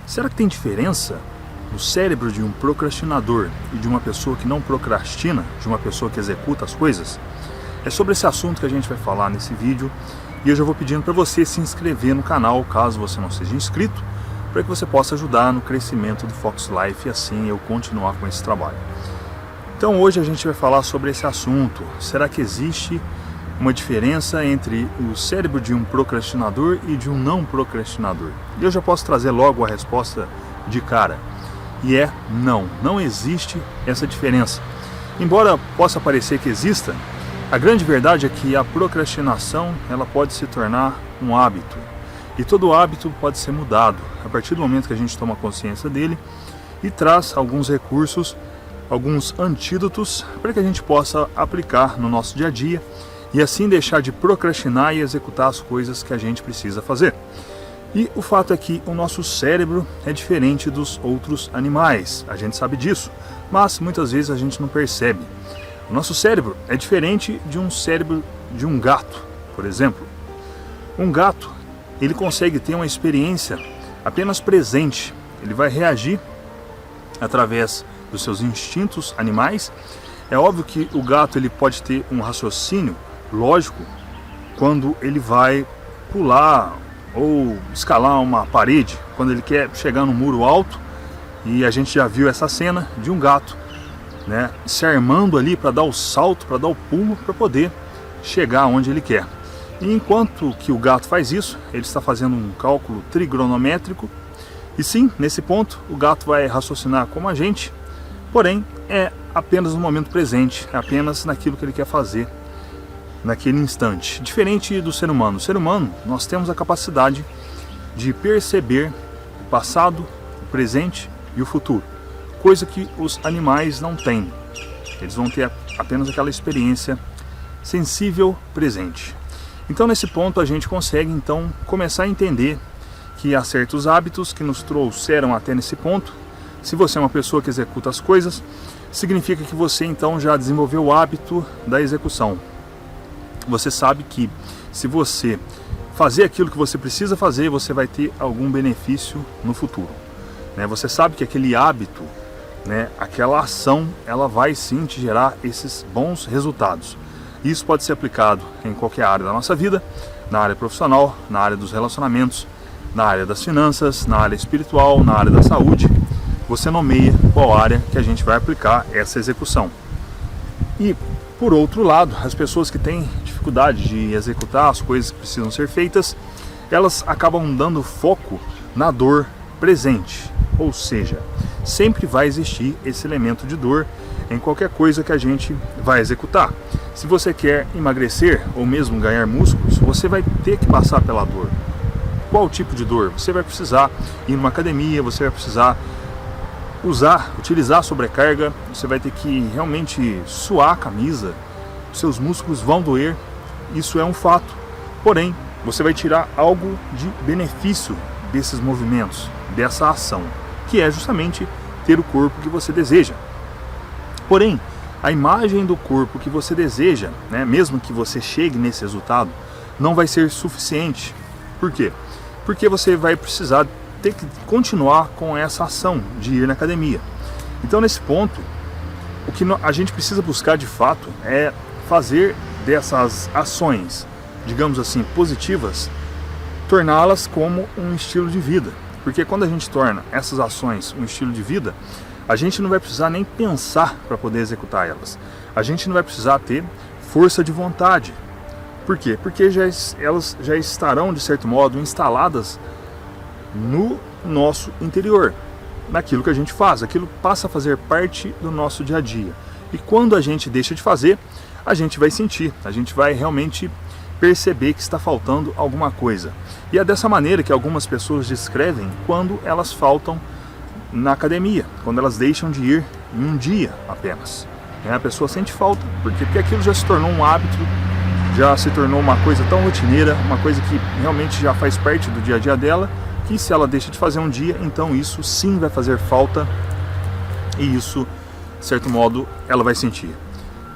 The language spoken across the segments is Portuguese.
Será que tem diferença no cérebro de um procrastinador e de uma pessoa que não procrastina, de uma pessoa que executa as coisas? É sobre esse assunto que a gente vai falar nesse vídeo e eu já vou pedindo para você se inscrever no canal, caso você não seja inscrito, para que você possa ajudar no crescimento do Fox Life e assim eu continuar com esse trabalho. Então hoje a gente vai falar sobre esse assunto. Será que existe uma diferença entre o cérebro de um procrastinador e de um não procrastinador? E eu já posso trazer logo a resposta de cara. E é não, não existe essa diferença. Embora possa parecer que exista, a grande verdade é que a procrastinação ela pode se tornar um hábito. E todo hábito pode ser mudado a partir do momento que a gente toma consciência dele e traz alguns recursos, alguns antídotos para que a gente possa aplicar no nosso dia a dia e assim deixar de procrastinar e executar as coisas que a gente precisa fazer. E o fato é que o nosso cérebro é diferente dos outros animais, a gente sabe disso, mas muitas vezes a gente não percebe. O nosso cérebro é diferente de um cérebro de um gato, por exemplo. Um gato, ele consegue ter uma experiência apenas presente, ele vai reagir através dos seus instintos animais. É óbvio que o gato ele pode ter um raciocínio lógico quando ele vai pular ou escalar uma parede, quando ele quer chegar no muro alto, e a gente já viu essa cena de um gato, né, se armando ali para dar o salto, para dar o pulo, para poder chegar onde ele quer. E enquanto que o gato faz isso, ele está fazendo um cálculo trigonométrico, e sim, nesse ponto, o gato vai raciocinar como a gente, porém, é apenas no momento presente, é apenas naquilo que ele quer fazer, naquele instante. Diferente do ser humano. O ser humano, nós temos a capacidade de perceber o passado, o presente e o futuro, coisa que os animais não têm. Eles vão ter apenas aquela experiência sensível presente. Então nesse ponto a gente consegue então começar a entender que há certos hábitos que nos trouxeram até nesse ponto. Se você é uma pessoa que executa as coisas, significa que você então já desenvolveu o hábito da execução. Você sabe que se você fazer aquilo que você precisa fazer, você vai ter algum benefício no futuro. Você sabe que aquele hábito, aquela ação, ela vai sim te gerar esses bons resultados. Isso pode ser aplicado em qualquer área da nossa vida, na área profissional, na área dos relacionamentos, na área das finanças, na área espiritual, na área da saúde. Você nomeia qual área que a gente vai aplicar essa execução. E, por outro lado, as pessoas que têm dificuldade de executar as coisas que precisam ser feitas, elas acabam dando foco na dor presente. Ou seja, sempre vai existir esse elemento de dor em qualquer coisa que a gente vai executar. Se você quer emagrecer ou mesmo ganhar músculos, você vai ter que passar pela dor. Qual tipo de dor? Você vai precisar ir numa academia, você vai precisar utilizar sobrecarga, você vai ter que realmente suar a camisa, seus músculos vão doer, isso é um fato. Porém, você vai tirar algo de benefício desses movimentos, dessa ação, que é justamente ter o corpo que você deseja. Porém, a imagem do corpo que você deseja, mesmo que você chegue nesse resultado, não vai ser suficiente. Por quê? Porque você vai precisar ter que continuar com essa ação de ir na academia. Então, nesse ponto, o que a gente precisa buscar de fato é fazer dessas ações, digamos assim, positivas, torná-las como um estilo de vida. Porque quando a gente torna essas ações um estilo de vida, a gente não vai precisar nem pensar para poder executar elas. A gente não vai precisar ter força de vontade. Por quê? Porque elas já estarão, de certo modo, instaladas no nosso interior, naquilo que a gente faz. Aquilo passa a fazer parte do nosso dia a dia. E quando a gente deixa de fazer, a gente vai sentir, a gente vai realmente perceber que está faltando alguma coisa. E é dessa maneira que algumas pessoas descrevem quando elas faltam na academia, quando elas deixam de ir em um dia apenas. A pessoa sente falta, porque aquilo já se tornou um hábito, já se tornou uma coisa tão rotineira, uma coisa que realmente já faz parte do dia a dia dela, que se ela deixa de fazer um dia, então isso sim vai fazer falta e isso, de certo modo, ela vai sentir.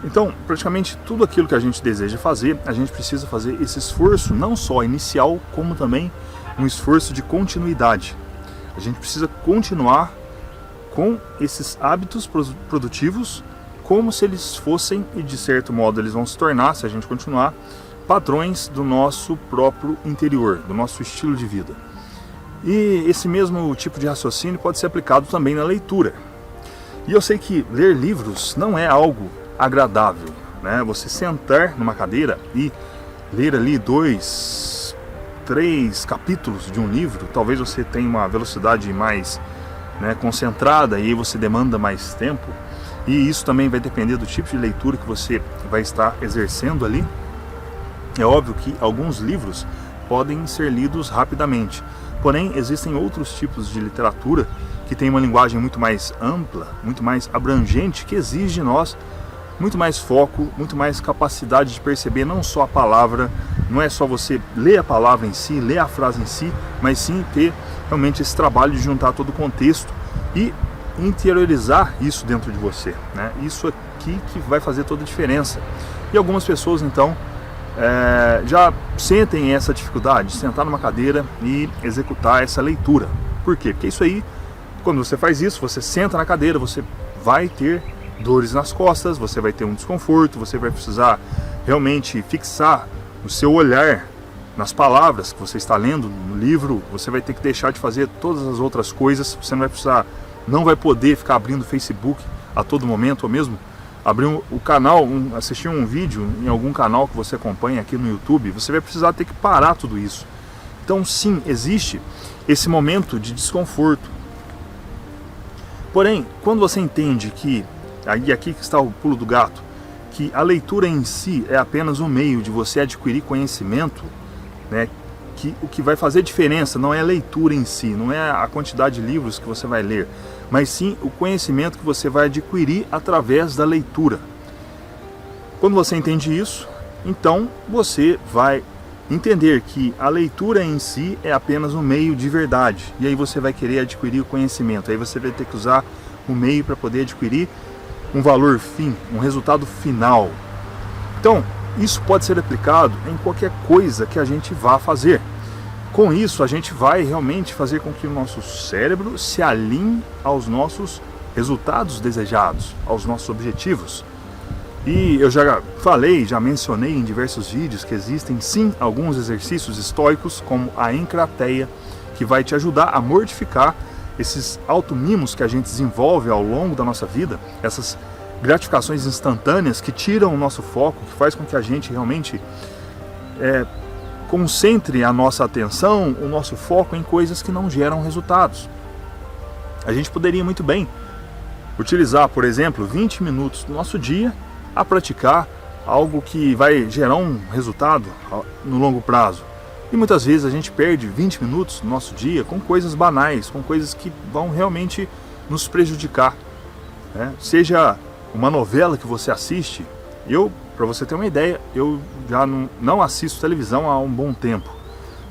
Então, praticamente tudo aquilo que a gente deseja fazer, a gente precisa fazer esse esforço, não só inicial, como também um esforço de continuidade. A gente precisa continuar com esses hábitos produtivos como se eles fossem, e de certo modo eles vão se tornar, se a gente continuar, padrões do nosso próprio interior, do nosso estilo de vida. E esse mesmo tipo de raciocínio pode ser aplicado também na leitura. E eu sei que ler livros não é algo agradável, né? Você sentar numa cadeira e ler ali 2, 3 capítulos de um livro, talvez você tenha uma velocidade mais, né, concentrada, e aí você demanda mais tempo. E isso também vai depender do tipo de leitura que você vai estar exercendo ali. É óbvio que alguns livros podem ser lidos rapidamente, porém existem outros tipos de literatura que tem uma linguagem muito mais ampla, muito mais abrangente, que exige de nós muito mais foco, muito mais capacidade de perceber não só a palavra, não é só você ler a palavra em si, ler a frase em si, mas sim ter realmente esse trabalho de juntar todo o contexto e interiorizar isso dentro de você, né? Isso aqui que vai fazer toda a diferença. E algumas pessoas então já sentem essa dificuldade de sentar numa cadeira e executar essa leitura. Por quê? Porque isso aí, quando você faz isso, você senta na cadeira, você vai ter dores nas costas, você vai ter um desconforto, você vai precisar realmente fixar o seu olhar nas palavras que você está lendo no livro, você vai ter que deixar de fazer todas as outras coisas, você não vai poder ficar abrindo o Facebook a todo momento, ou mesmo abrir o canal, assistir um vídeo em algum canal que você acompanha aqui no YouTube, você vai precisar ter que parar tudo isso. Então sim, existe esse momento de desconforto. Porém, quando você entende que, e aqui que está o pulo do gato, que a leitura em si é apenas um meio de você adquirir conhecimento, né, que o que vai fazer diferença não é a leitura em si, não é a quantidade de livros que você vai ler, mas sim o conhecimento que você vai adquirir através da leitura. Quando você entende isso, então você vai entender que a leitura em si é apenas um meio de verdade, e aí você vai querer adquirir o conhecimento, aí você vai ter que usar o meio para poder adquirir um valor fim, um resultado final. Então, isso pode ser aplicado em qualquer coisa que a gente vá fazer. Com isso, a gente vai realmente fazer com que o nosso cérebro se alinhe aos nossos resultados desejados, aos nossos objetivos. E eu já falei, já mencionei em diversos vídeos que existem sim alguns exercícios estoicos, como a encrateia, que vai te ajudar a mortificar esses automimos que a gente desenvolve ao longo da nossa vida, essas gratificações instantâneas que tiram o nosso foco, que faz com que a gente realmente concentre a nossa atenção, o nosso foco em coisas que não geram resultados. A gente poderia muito bem utilizar, por exemplo, 20 minutos do nosso dia a praticar algo que vai gerar um resultado no longo prazo. E muitas vezes a gente perde 20 minutos do nosso dia com coisas banais, com coisas que vão realmente nos prejudicar, né? Seja uma novela que você assiste. Para você ter uma ideia, eu já não assisto televisão há um bom tempo,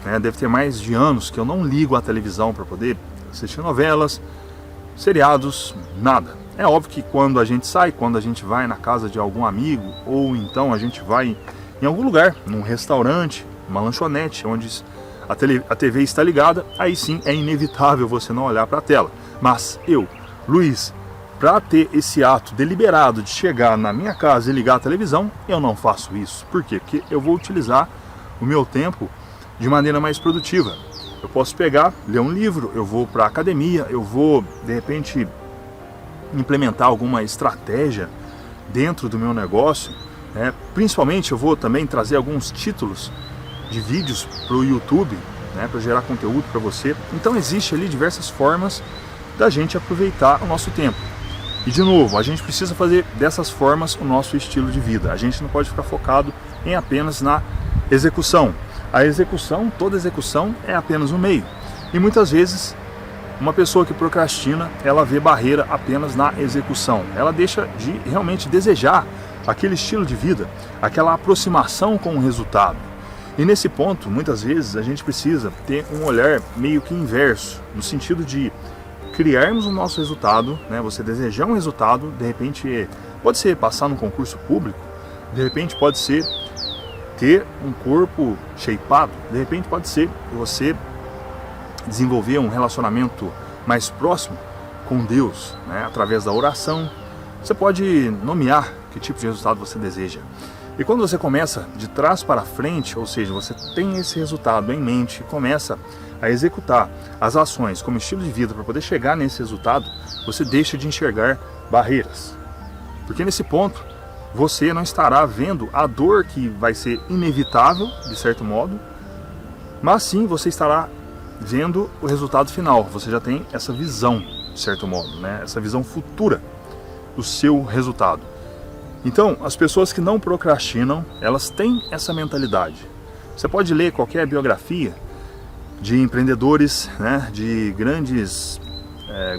né? Deve ter mais de anos que eu não ligo a televisão para poder assistir novelas, seriados, nada. É óbvio que quando a gente sai, quando a gente vai na casa de algum amigo, ou então a gente vai em algum lugar, num restaurante, uma lanchonete, onde a TV está ligada, aí sim é inevitável você não olhar para a tela. Mas eu, Luiz, para ter esse ato deliberado de chegar na minha casa e ligar a televisão, eu não faço isso. Por quê? Porque eu vou utilizar o meu tempo de maneira mais produtiva. Eu posso pegar, ler um livro, eu vou para a academia, eu vou, de repente, implementar alguma estratégia dentro do meu negócio, né? Principalmente eu vou também trazer alguns títulos de vídeos para o YouTube, né, para gerar conteúdo para você. Então existe ali diversas formas da gente aproveitar o nosso tempo. E de novo, a gente precisa fazer dessas formas o nosso estilo de vida. A gente não pode ficar focado em apenas na execução. A execução, toda execução é apenas um meio. E muitas vezes uma pessoa que procrastina, ela vê barreira apenas na execução. Ela deixa de realmente desejar aquele estilo de vida, aquela aproximação com o resultado. E nesse ponto, muitas vezes, a gente precisa ter um olhar meio que inverso, no sentido de criarmos o nosso resultado, né? Você desejar um resultado, de repente pode ser passar num concurso público, de repente pode ser ter um corpo shapeado, de repente pode ser você desenvolver um relacionamento mais próximo com Deus, né, através da oração. Você pode nomear que tipo de resultado você deseja. E quando você começa de trás para frente, ou seja, você tem esse resultado em mente e começa a executar as ações como estilo de vida para poder chegar nesse resultado, você deixa de enxergar barreiras. Porque nesse ponto, você não estará vendo a dor que vai ser inevitável, de certo modo, mas sim você estará vendo o resultado final. Você já tem essa visão, de certo modo, né? Essa visão futura do seu resultado. Então, as pessoas que não procrastinam, elas têm essa mentalidade. Você pode ler qualquer biografia de empreendedores, né, de grandes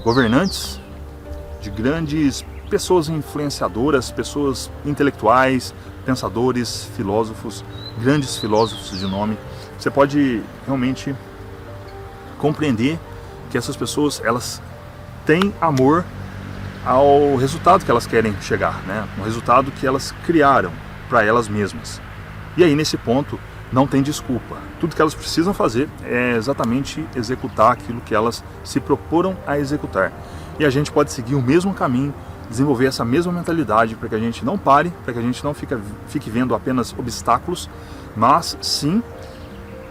governantes, de grandes pessoas influenciadoras, pessoas intelectuais, pensadores, filósofos, grandes filósofos de nome. Você pode realmente compreender que essas pessoas, elas têm amor ao resultado que elas querem chegar, né? Um resultado que elas criaram para elas mesmas. E aí, nesse ponto, não tem desculpa. Tudo que elas precisam fazer é exatamente executar aquilo que elas se proporam a executar. E a gente pode seguir o mesmo caminho, desenvolver essa mesma mentalidade para que a gente não pare, para que a gente não fique vendo apenas obstáculos, mas sim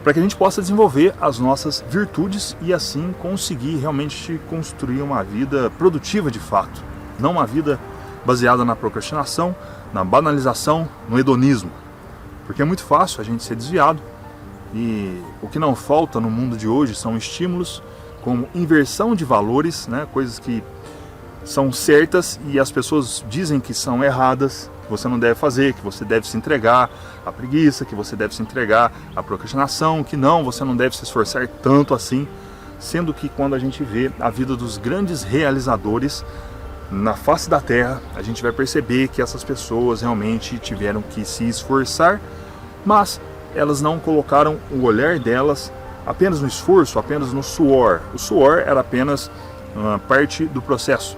para que a gente possa desenvolver as nossas virtudes e assim conseguir realmente construir uma vida produtiva de fato. Não uma vida baseada na procrastinação, na banalização, no hedonismo. Porque é muito fácil a gente ser desviado e o que não falta no mundo de hoje são estímulos como inversão de valores, né? Coisas que são certas e as pessoas dizem que são erradas, que você não deve fazer, que você deve se entregar à preguiça, que você deve se entregar à procrastinação, que não, você não deve se esforçar tanto assim, sendo que quando a gente vê a vida dos grandes realizadores na face da terra, a gente vai perceber que essas pessoas realmente tiveram que se esforçar, mas elas não colocaram o olhar delas apenas no esforço, apenas no suor. O suor era apenas uma parte do processo.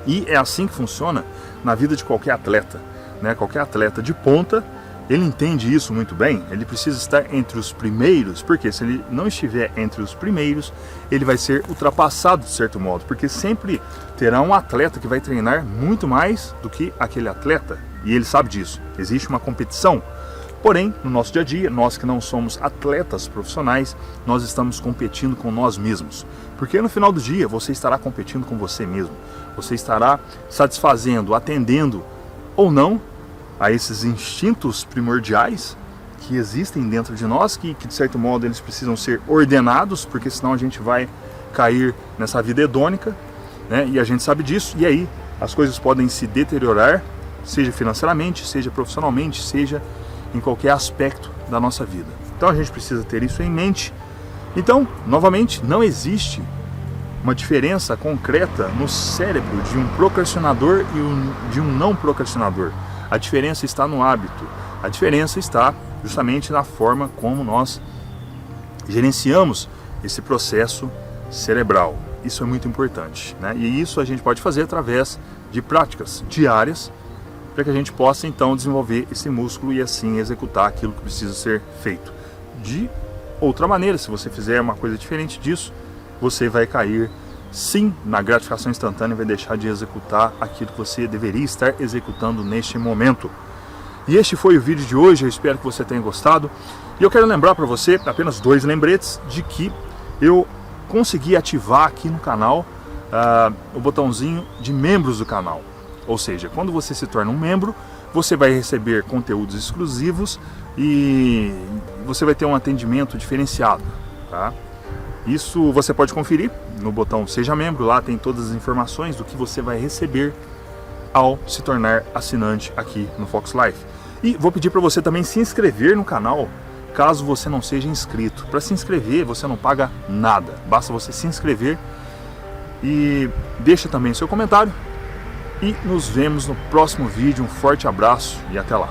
E é assim que funciona na vida de qualquer atleta, né? Qualquer atleta de ponta, ele entende isso muito bem, ele precisa estar entre os primeiros, porque se ele não estiver entre os primeiros, ele vai ser ultrapassado de certo modo, porque sempre terá um atleta que vai treinar muito mais do que aquele atleta, e ele sabe disso, existe uma competição. Porém, no nosso dia a dia, nós que não somos atletas profissionais, nós estamos competindo com nós mesmos. Porque no final do dia, você estará competindo com você mesmo. Você estará satisfazendo, atendendo ou não a esses instintos primordiais que existem dentro de nós, que de certo modo eles precisam ser ordenados, porque senão a gente vai cair nessa vida hedônica, né? E a gente sabe disso, e aí as coisas podem se deteriorar, seja financeiramente, seja profissionalmente, seja em qualquer aspecto da nossa vida. Então a gente precisa ter isso em mente. Então, novamente, não existe uma diferença concreta no cérebro de um procrastinador e de um não procrastinador. A diferença está no hábito. A diferença está justamente na forma como nós gerenciamos esse processo cerebral. Isso é muito importante, né? E isso a gente pode fazer através de práticas diárias, para que a gente possa então desenvolver esse músculo e assim executar aquilo que precisa ser feito. De outra maneira, se você fizer uma coisa diferente disso, você vai cair sim na gratificação instantânea e vai deixar de executar aquilo que você deveria estar executando neste momento. E este foi o vídeo de hoje, eu espero que você tenha gostado. E eu quero lembrar para você, apenas 2 lembretes, de que eu consegui ativar aqui no canal o botãozinho de membros do canal. Ou seja, quando você se torna um membro, você vai receber conteúdos exclusivos e você vai ter um atendimento diferenciado, tá? Isso você pode conferir no botão Seja Membro, lá tem todas as informações do que você vai receber ao se tornar assinante aqui no Fox Life. E vou pedir para você também se inscrever no canal, caso você não seja inscrito. Para se inscrever, você não paga nada, basta você se inscrever e deixa também seu comentário. E nos vemos no próximo vídeo. Um forte abraço e até lá.